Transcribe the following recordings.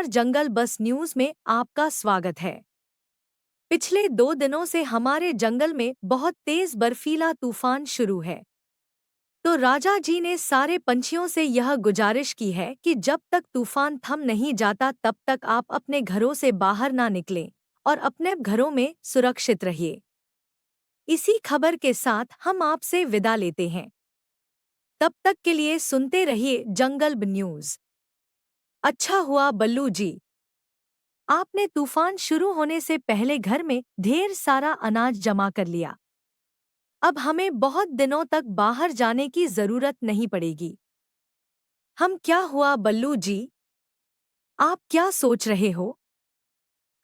जंगल बस न्यूज में आपका स्वागत है। पिछले 2 दिनों से हमारे जंगल में बहुत तेज बर्फीला तूफान शुरू है। तो राजा जी ने सारे पंछियों से यह गुजारिश की है कि जब तक तूफान थम नहीं जाता तब तक आप अपने घरों से बाहर ना निकलें और अपने घरों में सुरक्षित रहिए। इसी खबर के साथ हम आपसे विदा लेते हैं। तब तक के लिए सुनते रहिए जंगल न्यूज। अच्छा हुआ बल्लू जी, आपने तूफान शुरू होने से पहले घर में ढेर सारा अनाज जमा कर लिया। अब हमें बहुत दिनों तक बाहर जाने की जरूरत नहीं पड़ेगी। हम क्या हुआ बल्लू जी? आप क्या सोच रहे हो?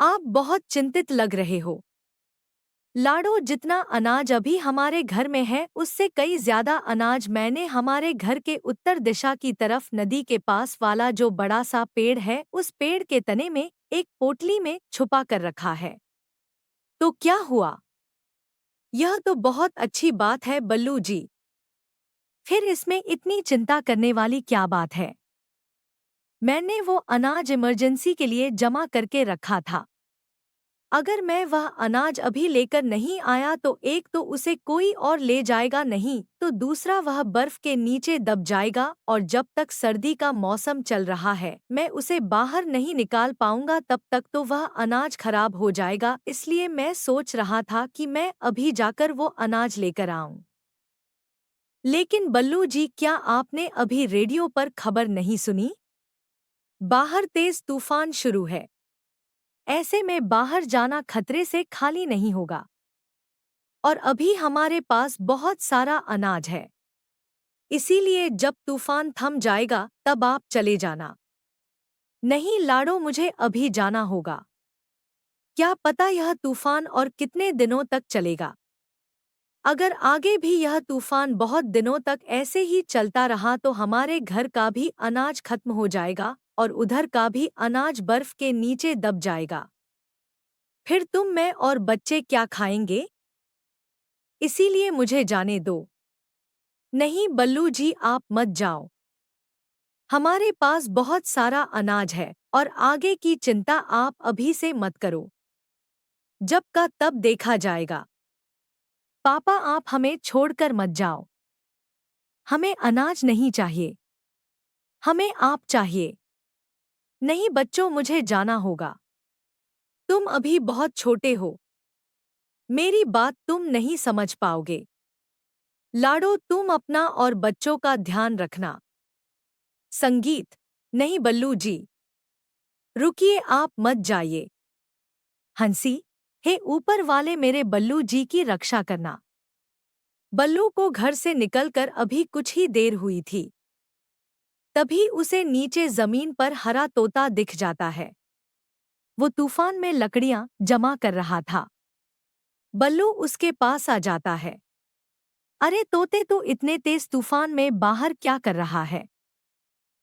आप बहुत चिंतित लग रहे हो। लाडो, जितना अनाज अभी हमारे घर में है उससे कई ज्यादा अनाज मैंने हमारे घर के उत्तर दिशा की तरफ नदी के पास वाला जो बड़ा सा पेड़ है उस पेड़ के तने में एक पोटली में छुपा कर रखा है। तो क्या हुआ? यह तो बहुत अच्छी बात है बल्लू जी। फिर इसमें इतनी चिंता करने वाली क्या बात है? मैंने वो अनाज इमरजेंसी के लिए जमा करके रखा था। अगर मैं वह अनाज अभी लेकर नहीं आया तो एक तो उसे कोई और ले जाएगा, नहीं तो दूसरा वह बर्फ के नीचे दब जाएगा और जब तक सर्दी का मौसम चल रहा है मैं उसे बाहर नहीं निकाल पाऊंगा तब तक तो वह अनाज खराब हो जाएगा। इसलिए मैं सोच रहा था कि मैं अभी जाकर वो अनाज लेकर आऊं। लेकिन बल्लू जी, क्या आपने अभी रेडियो पर खबर नहीं सुनी? बाहर तेज तूफान शुरू है। ऐसे में बाहर जाना खतरे से खाली नहीं होगा। और अभी हमारे पास बहुत सारा अनाज है। इसीलिए जब तूफान थम जाएगा तब आप चले जाना। नहीं लाडो, मुझे अभी जाना होगा। क्या पता यह तूफान और कितने दिनों तक चलेगा। अगर आगे भी यह तूफान बहुत दिनों तक ऐसे ही चलता रहा तो हमारे घर का भी अनाज खत्म हो जाएगा और उधर का भी अनाज बर्फ के नीचे दब जाएगा। फिर तुम, मैं और बच्चे क्या खाएंगे? इसीलिए मुझे जाने दो। नहीं बल्लू जी, आप मत जाओ। हमारे पास बहुत सारा अनाज है और आगे की चिंता आप अभी से मत करो। जब का तब देखा जाएगा। पापा, आप हमें छोड़कर मत जाओ। हमें अनाज नहीं चाहिए, हमें आप चाहिए। नहीं बच्चों, मुझे जाना होगा। तुम अभी बहुत छोटे हो, मेरी बात तुम नहीं समझ पाओगे। लाडो, तुम अपना और बच्चों का ध्यान रखना। संगीत, नहीं बल्लू जी, रुकिए, आप मत जाइए। हंसी, हे ऊपर वाले मेरे बल्लू जी की रक्षा करना। बल्लू को घर से निकलकर अभी कुछ ही देर हुई थी, तभी उसे नीचे जमीन पर हरा तोता दिख जाता है। वो तूफान में लकड़ियां जमा कर रहा था। बल्लू उसके पास आ जाता है। अरे तोते, तो इतने तेज तूफान में बाहर क्या कर रहा है?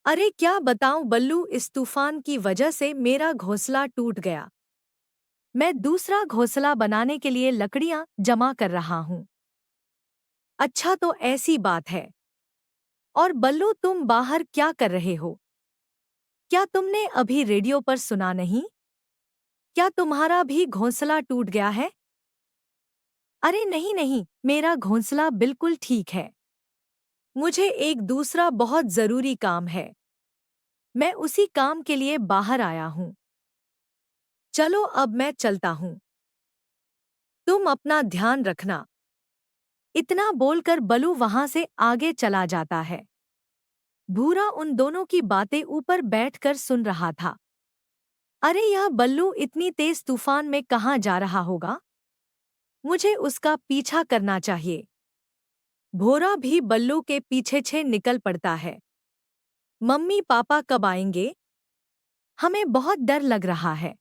अरे क्या बताऊं बल्लू, इस तूफान की वजह से मेरा घोंसला टूट गया। मैं दूसरा घोंसला बनाने के लिए लकड़ियां जमा कर रहा हूँ। अच्छा, तो ऐसी बात है। और बल्लू, तुम बाहर क्या कर रहे हो? क्या तुमने अभी रेडियो पर सुना नहीं? क्या तुम्हारा भी घोंसला टूट गया है? अरे नहीं नहीं, मेरा घोंसला बिल्कुल ठीक है। मुझे एक दूसरा बहुत जरूरी काम है। मैं उसी काम के लिए बाहर आया हूँ। चलो अब मैं चलता हूँ। तुम अपना ध्यान रखना। इतना बोलकर बल्लू वहां से आगे चला जाता है। भूरा उन दोनों की बातें ऊपर बैठकर सुन रहा था। अरे यह बल्लू इतनी तेज तूफान में कहाँ जा रहा होगा? मुझे उसका पीछा करना चाहिए। भोरा भी बल्लू के पीछे निकल पड़ता है। मम्मी पापा कब आएंगे? हमें बहुत डर लग रहा है।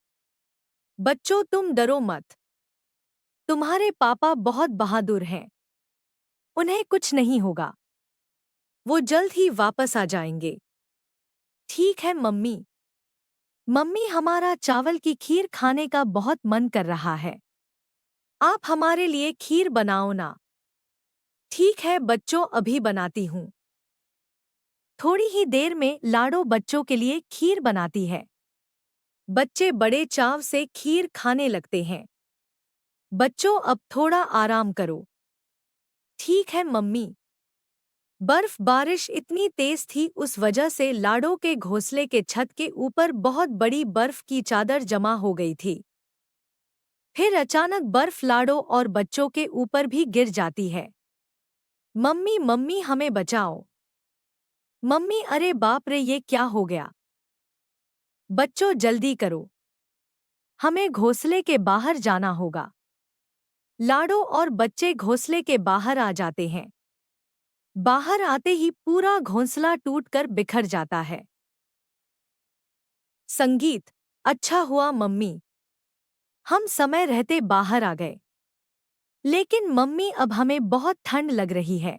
बच्चों, तुम डरो मत। तुम्हारे पापा बहुत बहादुर हैं। उन्हें कुछ नहीं होगा। वो जल्द ही वापस आ जाएंगे। ठीक है मम्मी। मम्मी, हमारा चावल की खीर खाने का बहुत मन कर रहा है। आप हमारे लिए खीर बनाओ ना। ठीक है बच्चों, अभी बनाती हूँ। थोड़ी ही देर में लाडो बच्चों के लिए खीर बनाती है। बच्चे बड़े चाव से खीर खाने लगते हैं। बच्चों, अब थोड़ा आराम करो। ठीक है मम्मी। बर्फ बारिश इतनी तेज थी, उस वजह से लाडो के घोंसले के छत के ऊपर बहुत बड़ी बर्फ की चादर जमा हो गई थी। फिर अचानक बर्फ लाडो और बच्चों के ऊपर भी गिर जाती है। मम्मी मम्मी, हमें बचाओ। मम्मी, अरे बाप रे, ये क्या हो गया? बच्चों जल्दी करो, हमें घोंसले के बाहर जाना होगा। लाडो और बच्चे घोंसले के बाहर आ जाते हैं। बाहर आते ही पूरा घोंसला टूटकर बिखर जाता है। संगीत। अच्छा हुआ मम्मी, हम समय रहते बाहर आ गए। लेकिन मम्मी, अब हमें बहुत ठंड लग रही है।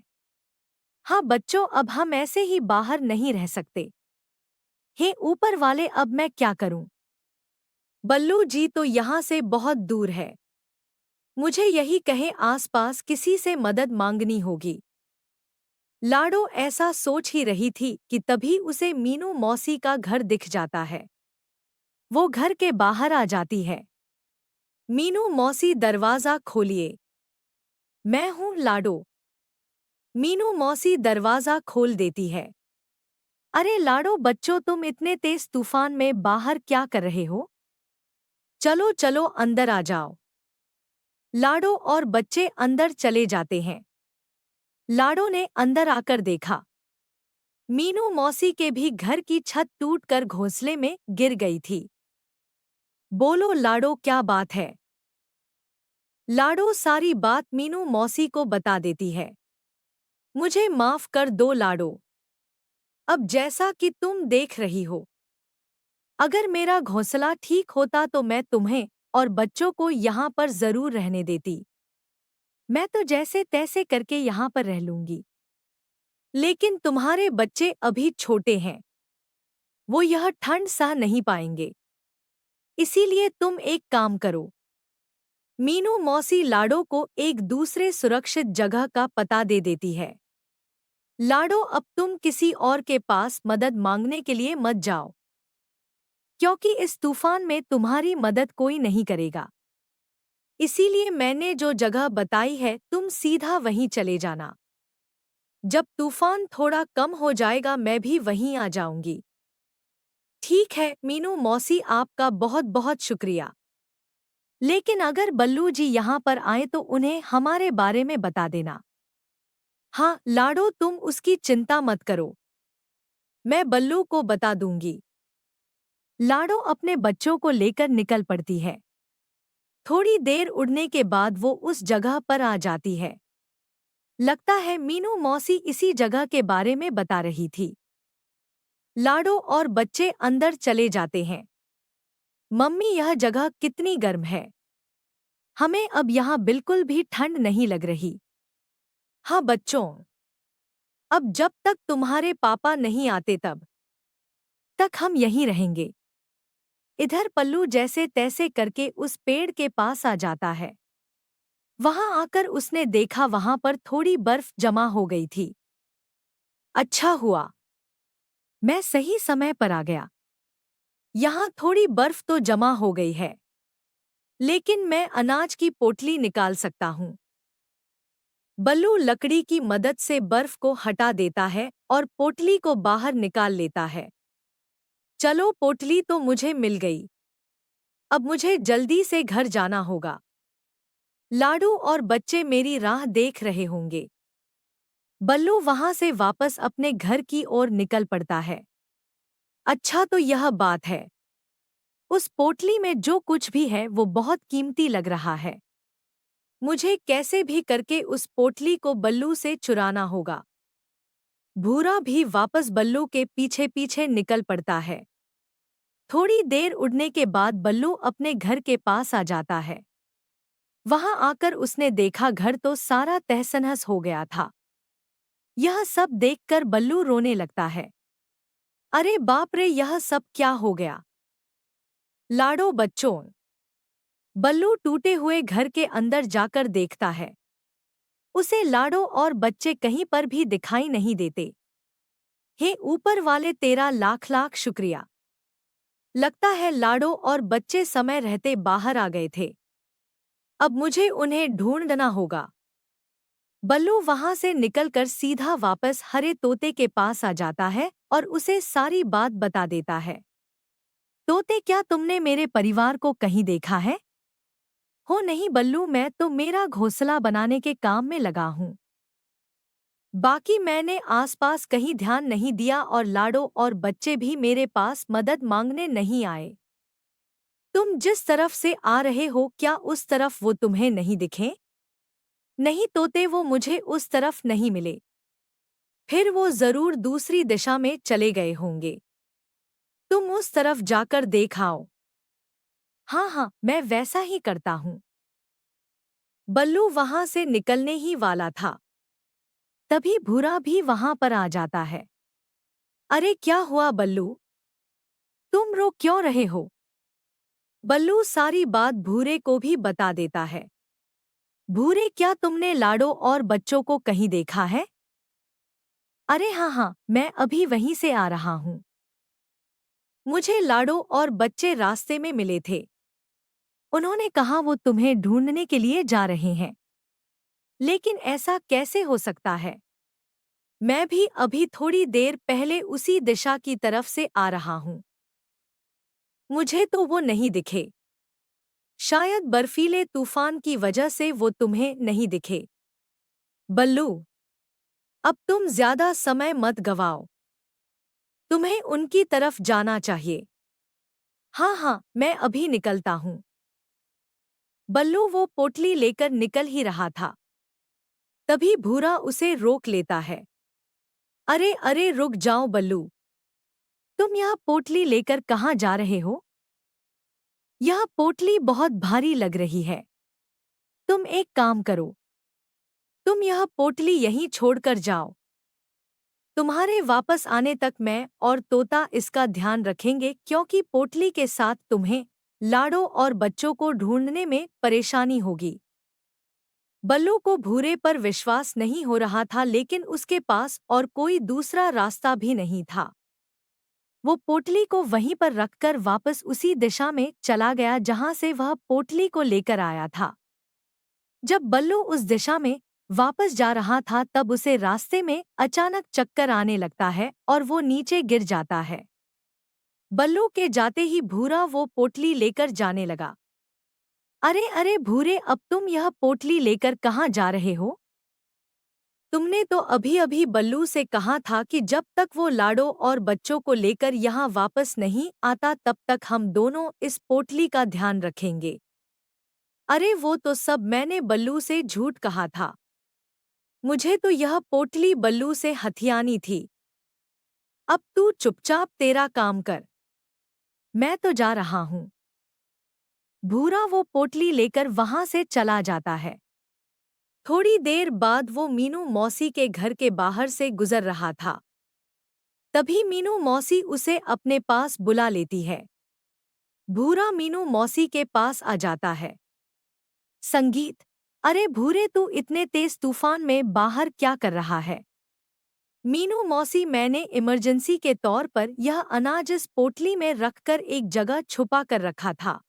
हाँ बच्चों, अब हम ऐसे ही बाहर नहीं रह सकते। हे ऊपर वाले, अब मैं क्या करूं? बल्लू जी तो यहाँ से बहुत दूर है। मुझे यही कहे आसपास किसी से मदद मांगनी होगी। लाडो ऐसा सोच ही रही थी कि तभी उसे मीनू मौसी का घर दिख जाता है। वो घर के बाहर आ जाती है। मीनू मौसी, दरवाज़ा खोलिए। मैं हूँ लाडो। मीनू मौसी दरवाज़ा खोल देती है। अरे लाडो, बच्चों, तुम इतने तेज तूफान में बाहर क्या कर रहे हो? चलो चलो अंदर आ जाओ। लाडो और बच्चे अंदर चले जाते हैं। लाडो ने अंदर आकर देखा, मीनू मौसी के भी घर की छत टूटकर घोंसले में गिर गई थी। बोलो लाडो, क्या बात है? लाडो सारी बात मीनू मौसी को बता देती है। मुझे माफ कर दो लाडो। अब जैसा कि तुम देख रही हो, अगर मेरा घोंसला ठीक होता तो मैं तुम्हें और बच्चों को यहाँ पर जरूर रहने देती। मैं तो जैसे तैसे करके यहाँ पर रह लूंगी। लेकिन तुम्हारे बच्चे अभी छोटे हैं, वो यह ठंड सह नहीं पाएंगे। इसीलिए तुम एक काम करो। मीनू मौसी लाडो को एक दूसरे सुरक्षित जगह का पता दे देती है। लाडो, अब तुम किसी और के पास मदद मांगने के लिए मत जाओ, क्योंकि इस तूफान में तुम्हारी मदद कोई नहीं करेगा। इसीलिए मैंने जो जगह बताई है, तुम सीधा वहीं चले जाना। जब तूफान थोड़ा कम हो जाएगा मैं भी वहीं आ जाऊंगी। ठीक है मीनू मौसी, आपका बहुत बहुत शुक्रिया। लेकिन अगर बल्लू जी यहाँ पर आए तो उन्हें हमारे बारे में बता देना। हाँ लाडो, तुम उसकी चिंता मत करो, मैं बल्लू को बता दूंगी। लाडो अपने बच्चों को लेकर निकल पड़ती है। थोड़ी देर उड़ने के बाद वो उस जगह पर आ जाती है। लगता है मीनू मौसी इसी जगह के बारे में बता रही थी। लाडो और बच्चे अंदर चले जाते हैं। मम्मी, यह जगह कितनी गर्म है। हमें अब यहाँ बिल्कुल भी ठंड नहीं लग रही। हाँ बच्चों, अब जब तक तुम्हारे पापा नहीं आते तब तक हम यहीं रहेंगे। इधर पल्लू जैसे तैसे करके उस पेड़ के पास आ जाता है। वहां आकर उसने देखा वहां पर थोड़ी बर्फ जमा हो गई थी। अच्छा हुआ मैं सही समय पर आ गया। यहाँ थोड़ी बर्फ तो जमा हो गई है, लेकिन मैं अनाज की पोटली निकाल सकता हूँ। बल्लू लकड़ी की मदद से बर्फ को हटा देता है और पोटली को बाहर निकाल लेता है। चलो, पोटली तो मुझे मिल गई। अब मुझे जल्दी से घर जाना होगा। लाडू और बच्चे मेरी राह देख रहे होंगे। बल्लू वहां से वापस अपने घर की ओर निकल पड़ता है। अच्छा तो यह बात है, उस पोटली में जो कुछ भी है वो बहुत कीमती लग रहा है। मुझे कैसे भी करके उस पोटली को बल्लू से चुराना होगा। भूरा भी वापस बल्लू के पीछे पीछे निकल पड़ता है। थोड़ी देर उड़ने के बाद बल्लू अपने घर के पास आ जाता है। वहां आकर उसने देखा घर तो सारा तहस-नहस हो गया था। यह सब देखकर बल्लू रोने लगता है। अरे बाप रे, यह सब क्या हो गया? लाडो, बच्चों। बल्लू टूटे हुए घर के अंदर जाकर देखता है। उसे लाडो और बच्चे कहीं पर भी दिखाई नहीं देते। हे ऊपर वाले, तेरा लाख लाख शुक्रिया। लगता है लाडो और बच्चे समय रहते बाहर आ गए थे। अब मुझे उन्हें ढूंढना होगा। बल्लू वहां से निकलकर सीधा वापस हरे तोते के पास आ जाता है और उसे सारी बात बता देता है। तोते, क्या तुमने मेरे परिवार को कहीं देखा है? हो नहीं बल्लू, मैं तो मेरा घोंसला बनाने के काम में लगा हूँ। बाकी मैंने आसपास कहीं ध्यान नहीं दिया और लाडो और बच्चे भी मेरे पास मदद मांगने नहीं आए। तुम जिस तरफ से आ रहे हो, क्या उस तरफ वो तुम्हें नहीं दिखे? नहीं तोते, वो मुझे उस तरफ नहीं मिले। फिर वो जरूर दूसरी दिशा में चले गए होंगे। तुम उस तरफ जाकर देख आओ। हाँ हाँ, मैं वैसा ही करता हूँ। बल्लू वहां से निकलने ही वाला था, तभी भूरा भी वहां पर आ जाता है। अरे क्या हुआ बल्लू, तुम रो क्यों रहे हो? बल्लू सारी बात भूरे को भी बता देता है। भूरे, क्या तुमने लाडो और बच्चों को कहीं देखा है? अरे हाँ हाँ, मैं अभी वहीं से आ रहा हूँ। मुझे लाडो और बच्चे रास्ते में मिले थे। उन्होंने कहा वो तुम्हें ढूंढने के लिए जा रहे हैं। लेकिन ऐसा कैसे हो सकता है? मैं भी अभी थोड़ी देर पहले उसी दिशा की तरफ से आ रहा हूँ। मुझे तो वो नहीं दिखे। शायद बर्फीले तूफान की वजह से वो तुम्हें नहीं दिखे। बल्लू, अब तुम ज्यादा समय मत गवाओ। तुम्हें उनकी तरफ जाना चाहिए। हाँ हाँ, मैं अभी निकलता हूँ। बल्लू वो पोटली लेकर निकल ही रहा था, तभी भूरा उसे रोक लेता है। अरे अरे, रुक जाओ बल्लू, तुम यह पोटली लेकर कहाँ जा रहे हो? यह पोटली बहुत भारी लग रही है। तुम एक काम करो, तुम यह पोटली यहीं छोड़कर जाओ। तुम्हारे वापस आने तक मैं और तोता इसका ध्यान रखेंगे, क्योंकि पोटली के साथ तुम्हें लाडो और बच्चों को ढूंढने में परेशानी होगी। बल्लू को भूरे पर विश्वास नहीं हो रहा था, लेकिन उसके पास और कोई दूसरा रास्ता भी नहीं था। वो पोटली को वहीं पर रखकर वापस उसी दिशा में चला गया जहां से वह पोटली को लेकर आया था। जब बल्लू उस दिशा में वापस जा रहा था, तब उसे रास्ते में अचानक चक्कर आने लगता है और वो नीचे गिर जाता है। बल्लू के जाते ही भूरा वो पोटली लेकर जाने लगा। अरे अरे भूरे, अब तुम यह पोटली लेकर कहाँ जा रहे हो? तुमने तो अभी अभी बल्लू से कहा था कि जब तक वो लाडो और बच्चों को लेकर यहाँ वापस नहीं आता, तब तक हम दोनों इस पोटली का ध्यान रखेंगे। अरे वो तो सब मैंने बल्लू से झूठ कहा था। मुझे तो यह पोटली बल्लू से हथियानी थी। अब तू चुपचाप तेरा काम कर, मैं तो जा रहा हूँ। भूरा वो पोटली लेकर वहां से चला जाता है। थोड़ी देर बाद वो मीनू मौसी के घर के बाहर से गुजर रहा था। तभी मीनू मौसी उसे अपने पास बुला लेती है। भूरा मीनू मौसी के पास आ जाता है। संगीत, अरे भूरे, तू इतने तेज तूफान में बाहर क्या कर रहा है? मीनू मौसी, मैंने इमरजेंसी के तौर पर यह अनाज इस पोटली में रखकर एक जगह छुपा कर रखा था।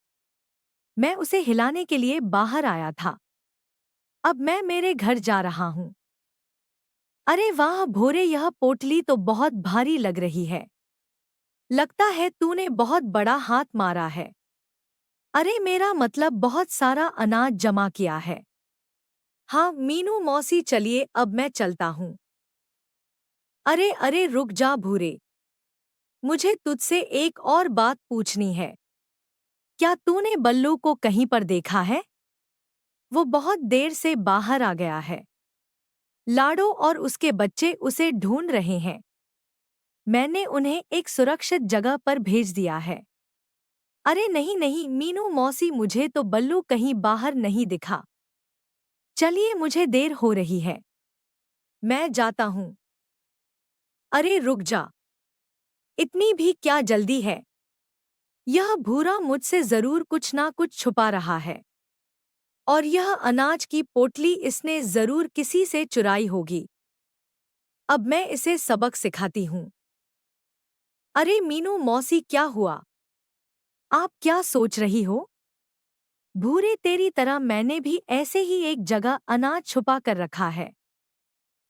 मैं उसे हिलाने के लिए बाहर आया था। अब मैं मेरे घर जा रहा हूँ। अरे वाह भोरे, यह पोटली तो बहुत भारी लग रही है। लगता है तूने बहुत बड़ा हाथ मारा है। अरे मेरा मतलब बहुत सारा अनाज जमा किया है। हाँ मीनू मौसी, चलिए अब मैं चलता हूँ। अरे अरे रुक जा भूरे, मुझे तुझसे एक और बात पूछनी है। क्या तूने बल्लू को कहीं पर देखा है? वो बहुत देर से बाहर आ गया है। लाडो और उसके बच्चे उसे ढूंढ रहे हैं। मैंने उन्हें एक सुरक्षित जगह पर भेज दिया है। अरे नहीं नहीं मीनू मौसी, मुझे तो बल्लू कहीं बाहर नहीं दिखा। चलिए, मुझे देर हो रही है, मैं जाता हूँ। अरे रुक जा, इतनी भी क्या जल्दी है? यह भूरा मुझसे जरूर कुछ ना कुछ छुपा रहा है, और यह अनाज की पोटली इसने जरूर किसी से चुराई होगी। अब मैं इसे सबक सिखाती हूँ। अरे मीनू मौसी, क्या हुआ? आप क्या सोच रही हो? भूरे, तेरी तरह मैंने भी ऐसे ही एक जगह अनाज छुपा कर रखा है।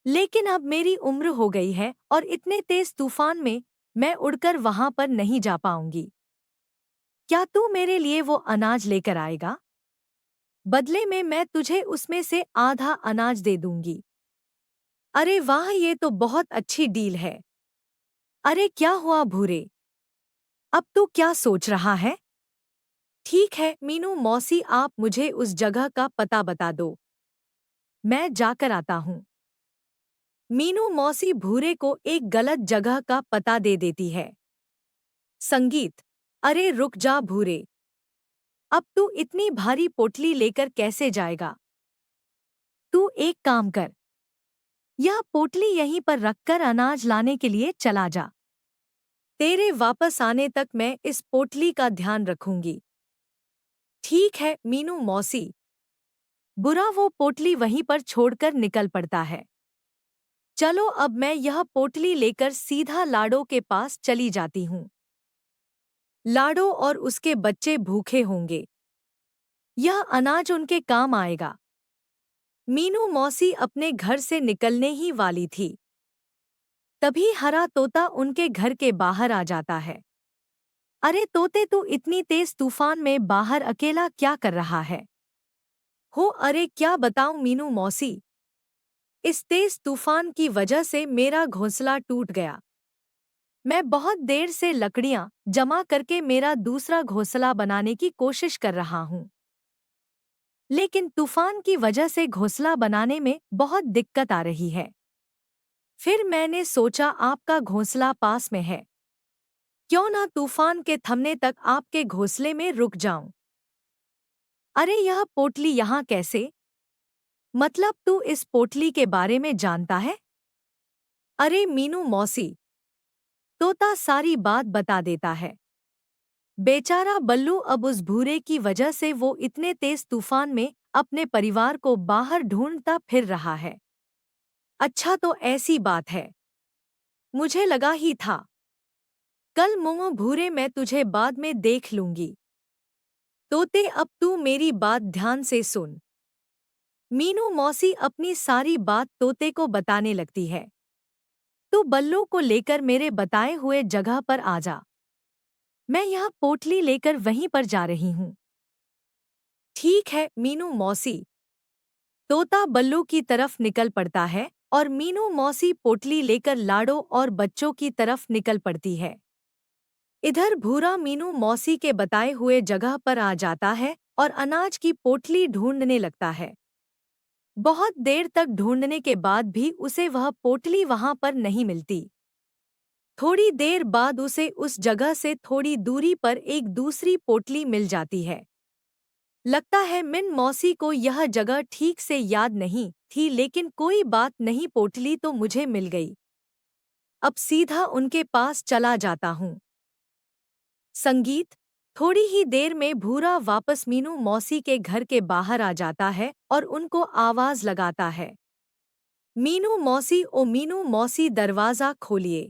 लेकिन अब मेरी उम्र हो गई है और इतने तेज तूफान में मैं उड़कर वहां पर नहीं जा पाऊंगी। क्या तू मेरे लिए वो अनाज लेकर आएगा? बदले में मैं तुझे उसमें से आधा अनाज दे दूंगी। अरे वाह, ये तो बहुत अच्छी डील है। अरे क्या हुआ भूरे? अब तू क्या सोच रहा है? ठीक है मीनू मौसी, आप मुझे उस जगह का पता बता दो। मैं जाकर आता हूँ। मीनू मौसी भूरे को एक गलत जगह का पता दे देती है। संगीत। अरे रुक जा भूरे, अब तू इतनी भारी पोटली लेकर कैसे जाएगा? तू एक काम कर, यह पोटली यहीं पर रखकर अनाज लाने के लिए चला जा। तेरे वापस आने तक मैं इस पोटली का ध्यान रखूंगी। ठीक है मीनू मौसी। बुरा वो पोटली वहीं पर छोड़कर निकल पड़ता है। चलो अब मैं यह पोटली लेकर सीधा लाडो के पास चली जाती हूँ। लाडो और उसके बच्चे भूखे होंगे। यह अनाज उनके काम आएगा। मीनू मौसी अपने घर से निकलने ही वाली थी, तभी हरा तोता उनके घर के बाहर आ जाता है। अरे तोते, तू इतनी तेज तूफान में बाहर अकेला क्या कर रहा है? हो अरे क्या बताऊं मीनू मौसी, इस तेज तूफान की वजह से मेरा घोंसला टूट गया। मैं बहुत देर से लकड़ियां जमा करके मेरा दूसरा घोंसला बनाने की कोशिश कर रहा हूँ, लेकिन तूफान की वजह से घोंसला बनाने में बहुत दिक्कत आ रही है। फिर मैंने सोचा आपका घोंसला पास में है, क्यों ना तूफान के थमने तक आपके घोंसले में रुक जाऊं। अरे यह पोटली यहाँ कैसे? मतलब तू इस पोटली के बारे में जानता है? अरे मीनू मौसी, तोता सारी बात बता देता है। बेचारा बल्लू, अब उस भूरे की वजह से वो इतने तेज तूफान में अपने परिवार को बाहर ढूंढता फिर रहा है। अच्छा तो ऐसी बात है, मुझे लगा ही था। कल मुँह भूरे, मैं तुझे बाद में देख लूंगी। तोते अब तू मेरी बात ध्यान से सुन। मीनू मौसी अपनी सारी बात तोते को बताने लगती है। तू बल्लू को लेकर मेरे बताए हुए जगह पर आ जा। मैं यह पोटली लेकर वहीं पर जा रही हूँ। ठीक है मीनू मौसी। तोता बल्लू की तरफ निकल पड़ता है और मीनू मौसी पोटली लेकर लाडो और बच्चों की तरफ निकल पड़ती है। इधर भूरा मीनू मौसी के बताए हुए जगह पर आ जाता है और अनाज की पोटली ढूंढने लगता है। बहुत देर तक ढूंढने के बाद भी उसे वह पोटली वहां पर नहीं मिलती। थोड़ी देर बाद उसे उस जगह से थोड़ी दूरी पर एक दूसरी पोटली मिल जाती है। लगता है मिन मौसी को यह जगह ठीक से याद नहीं थी, लेकिन कोई बात नहीं, पोटली तो मुझे मिल गई। अब सीधा उनके पास चला जाता हूँ। संगीत। थोड़ी ही देर में भूरा वापस मीनू मौसी के घर के बाहर आ जाता है और उनको आवाज लगाता है। मीनू मौसी, ओ मीनू मौसी, दरवाजा खोलिए।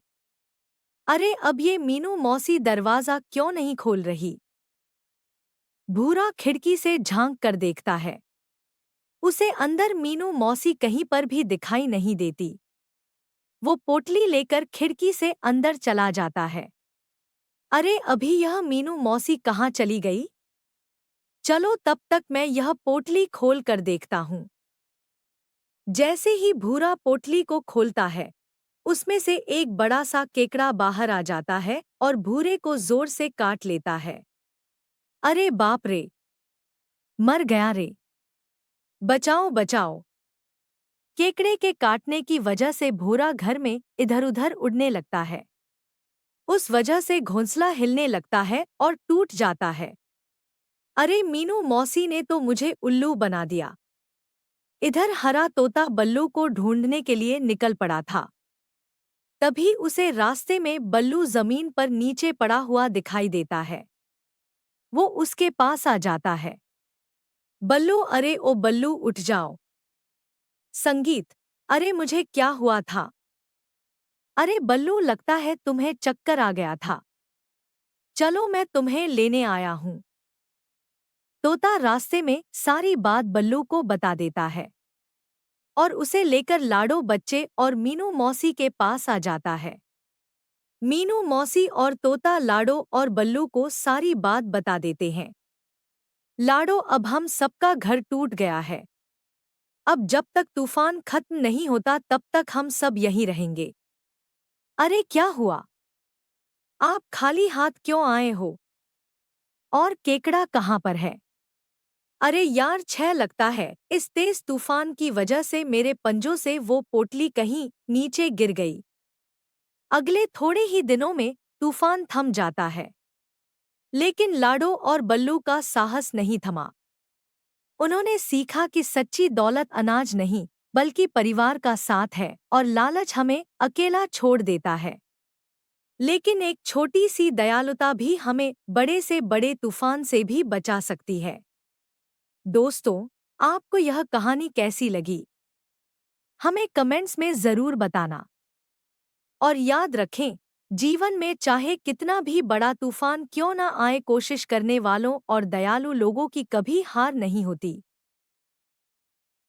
अरे अब ये मीनू मौसी दरवाजा क्यों नहीं खोल रही? भूरा खिड़की से झांक कर देखता है। उसे अंदर मीनू मौसी कहीं पर भी दिखाई नहीं देती। वो पोटली लेकर खिड़की से अंदर चला जाता है। अरे अभी यह मीनू मौसी कहाँ चली गई? चलो तब तक मैं यह पोटली खोल कर देखता हूँ। जैसे ही भूरा पोटली को खोलता है, उसमें से एक बड़ा सा केकड़ा बाहर आ जाता है और भूरे को जोर से काट लेता है। अरे बाप रे! मर गया रे! बचाओ बचाओ! केकड़े के काटने की वजह से भूरा घर में इधर-उधर उड़ने लगता है। उस वजह से घोंसला हिलने लगता है और टूट जाता है। अरे मीनू मौसी ने तो मुझे उल्लू बना दिया। इधर हरा तोता बल्लू को ढूंढने के लिए निकल पड़ा था। तभी उसे रास्ते में बल्लू जमीन पर नीचे पड़ा हुआ दिखाई देता है। वो उसके पास आ जाता है। बल्लू, अरे ओ बल्लू, उठ जाओ। संगीत। अरे मुझे क्या हुआ था? अरे बल्लू, लगता है तुम्हें चक्कर आ गया था। चलो मैं तुम्हें लेने आया हूँ। तोता रास्ते में सारी बात बल्लू को बता देता है और उसे लेकर लाडो बच्चे और मीनू मौसी के पास आ जाता है। मीनू मौसी और तोता लाडो और बल्लू को सारी बात बता देते हैं। लाडो, अब हम सबका घर टूट गया है। अब जब तक तूफान खत्म नहीं होता तब तक हम सब यहीं रहेंगे। अरे क्या हुआ? आप खाली हाथ क्यों आए हो? और केकड़ा कहाँ पर है? अरे यार, छह लगता है इस तेज तूफान की वजह से मेरे पंजों से वो पोटली कहीं नीचे गिर गई। अगले थोड़े ही दिनों में तूफान थम जाता है, लेकिन लाडो और बल्लू का साहस नहीं थमा। उन्होंने सीखा कि सच्ची दौलत अनाज नहीं बल्कि परिवार का साथ है और लालच हमें अकेला छोड़ देता है। लेकिन एक छोटी सी दयालुता भी हमें बड़े से बड़े तूफान से भी बचा सकती है। दोस्तों, आपको यह कहानी कैसी लगी? हमें कमेंट्स में ज़रूर बताना। और याद रखें, जीवन में चाहे कितना भी बड़ा तूफान क्यों न आए, कोशिश करने वालों और दयालु लोगों की कभी हार नहीं होती।